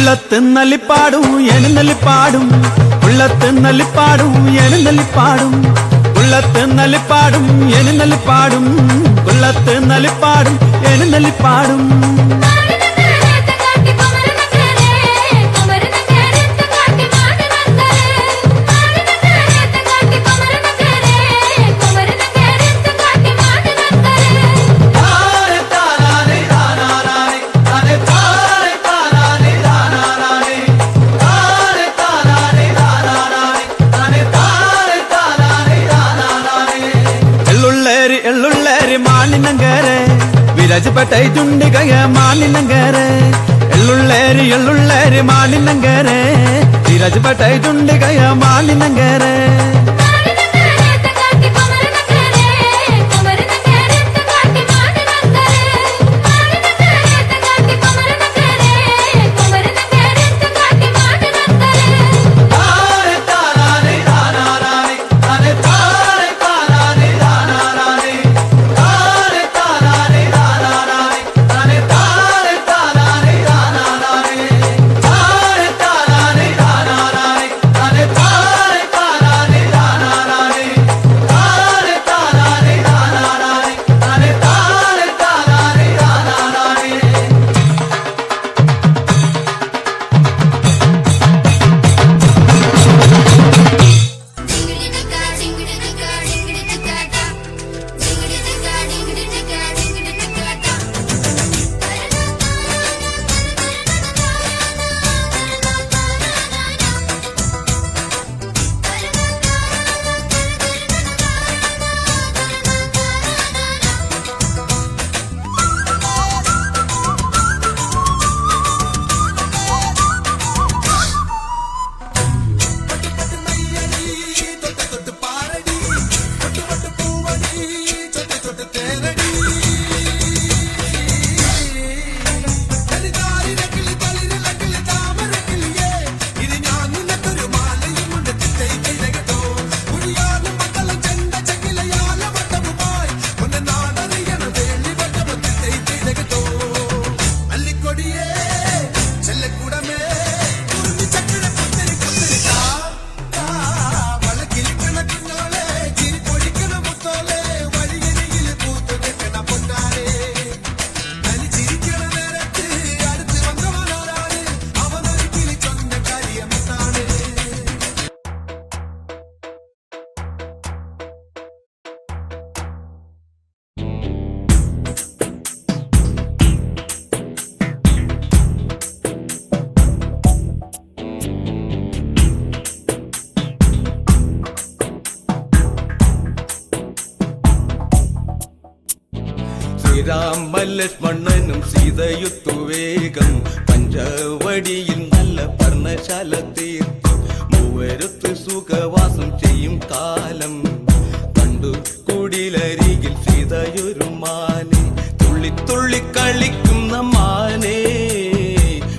ഉള്ളത്തെന്നലിപ്പാടും എഴുന്നള്ളിപ്പാടും ഉള്ളത്തെന്നലിപ്പാടും എഴുന്നള്ളിപ്പാടും ഉള്ളത്തെന്നലിപ്പാടും എഴുന്നള്ളിപ്പാടും ഉള്ളത്തെന്നലിപ്പാടും എഴുന്നള്ളിപ്പാടും ಮಾನಿನಂಗರೆ ವಿರಾಜಪೇಟೆ ಜುಂಡಿಗಯ ಮಾನಿನಂಗರೆ ಎಳ್ಳುಳ್ಳೇರಿ ಮಾನಿನಂಗರೆ ವಿರಾಜಪೇಟೆ ಜುಂಡಿಗಯ ಮಾನಿನಂಗರೆ രാമലക്ഷ്മണനും സീതയുത്തു വേഗം പഞ്ചവടിയിൽ നല്ല പർണശാല തീർത്തു മൂവരുത്ത് സുഖവാസം ചെയ്യും കാലം കണ്ടു കുടിലരികിൽ സീതയൊരു മാനെ തുള്ളി തുള്ളി കളിക്കുന്ന മാനെ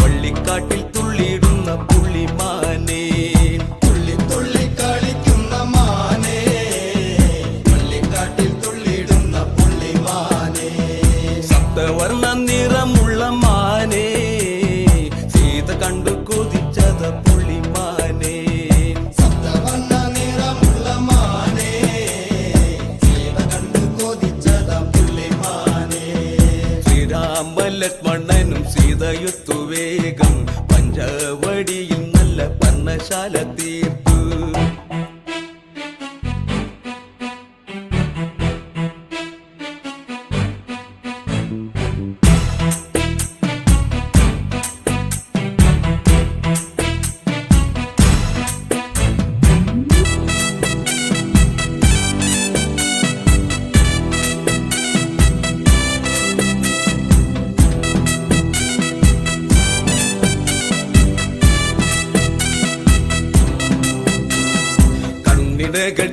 വള്ളിക്കാട്ടിൽ തുള്ളിയിടുന്ന പുള്ളിമാനെ തുള്ളി തുള്ളി കളിക്കുന്ന മാനെ വള്ളിക്കാട്ടിൽ തുള്ളിയിടുന്ന പുള്ളിമാനെ വർണ്ണ നിറമുള്ള മാനേ സീത കണ്ടു കൊതിച്ചത പുള്ളിമാനേ സപ്തവർണ്ണ നിറമുള്ള മാനേ സീത കണ്ടു കൊതിച്ചത പുള്ളിമാനേ ശ്രീരാമ ലക്ഷ്മണനും സീതയുത്തു വേഗം പഞ്ചവടിയിൽ നല്ല പർണശാല തീർത്തു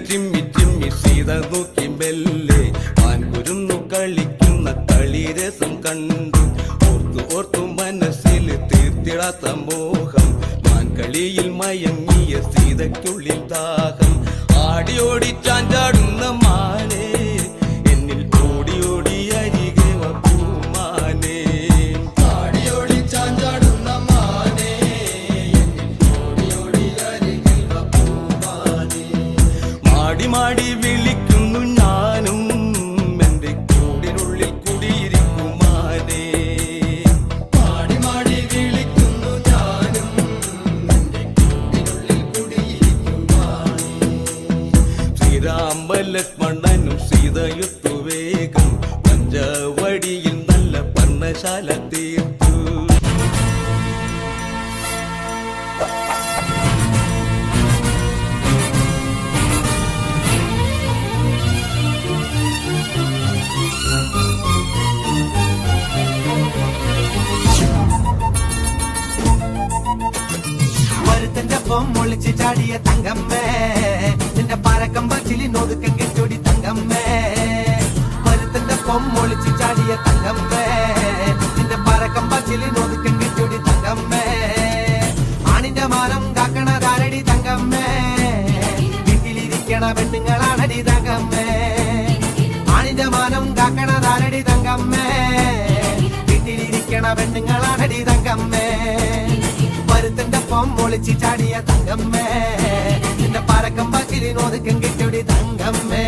ചിമ്മി ചിമ്മി സീത നോക്കി മെല്ലെ മാൻകുരുന്നു കളിക്കുന്ന കളിരസം കണ്ടു ഓർത്തു ഓർത്തു മനസ്സിൽ തീർത്തിടാത്ത മോഹം മാൻകളിയിൽ മയങ്ങിയ സീതയ്ക്കുള്ളിൽ ദാഹം ആടിയോടി ചാഞ്ചാടുന്ന മാനേ എന്നിൽ ഓടി ഓടി അരികെ പൂമാനേ ആടിയോടി ചാഞ്ചാടുന്ന മാനേ പടിയിൽ നല്ല പർണശാല തീർത്തു. ഒരുത്തന്റെ പൊമ്മൊളിച്ച് ചാടിയ തങ്കമ്മേ, നിന്റെ പരക്കം പച്ചിലി നൊതുക്കം കെട്ടൊടി തങ്കമ്മേ. ഒരുത്തന്റെ പൊമ്മൊളിച്ച് ചാടിയ തങ്കമ്മേ, നിന്റെ പരക്കം പച്ചിലി നൊതുക്കം കെട്ടൊടി തങ്കമ്മേ. ആണിന്റെ മാനം കാക്കണതാരടി തങ്കമ്മേ, വീട്ടിലിരിക്കണ പെണ്ണുങ്ങളാണടി തങ്കമ്മേ. ആണിന്റെ മാനം കാക്കണതാരടി തങ്കമ്മേ, വീട്ടിലിരിക്കണ പെണ്ണുങ്ങളാണടി തങ്കമ്മേ. ഒരുത്തന്റെ പൊമ്മൊളിച്ച് ചാടിയ തങ്കമ്മേ, നിന്റെ പരക്കം പച്ചിലി നൊതുക്കം കെട്ടൊടി തങ്കമ്മേ.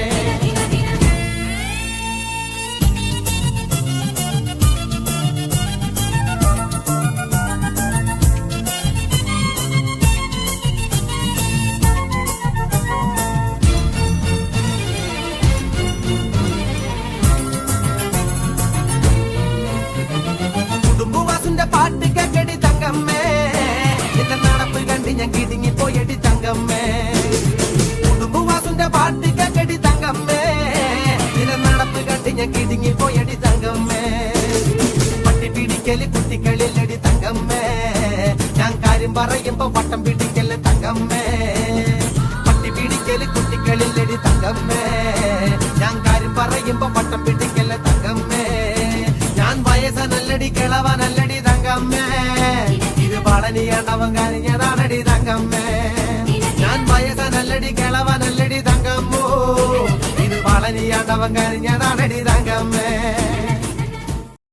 കുടുംബവാസിന്റെ പാട്ട് കേക്കടി തങ്കമ്മേ, നിന്റെ നടപ്പ് കണ്ട് ഞാൻ കിടുങ്ങി പോയടി തങ്കമ്മേ. കുടുംബവാസിന്റെ പാട്ട് കേക്കടി തങ്കമ്മേ, നിന്റെ നടപ്പ് കണ്ട് ഞാൻ കിടുങ്ങി പോയടി തങ്കമ്മേ. പട്ടി പിടിക്കല് കുട്ടികളില്ലടി തങ്കമ്മേ, ഞാൻ കാര്യം പറയുമ്പോ വട്ടം പിടിക്കല് തങ്കമ്മേ. പട്ടി പിടിക്കല് കുട്ടികളില്ലടി തങ്കമ്മേ, ഞാൻ കാര്യം പറയുമ്പോ വട്ടം പിടിക്കല് തങ്കമ്മേ. ഞാൻ വയസ്സനല്ലടി കിളവനല്ലടി തങ്കമ്മേ, ഇത് പളനിയാണ്ടവൻ കരഞ്ഞതാണടി തങ്കമ്മേ. ഞാൻ വയസ്സനല്ലടി കിളവനല്ലടി തങ്കമ്മോ, ഇത് പളനിയാണ്ടവൻ കരഞ്ഞതാണടി തങ്കമ്മേ.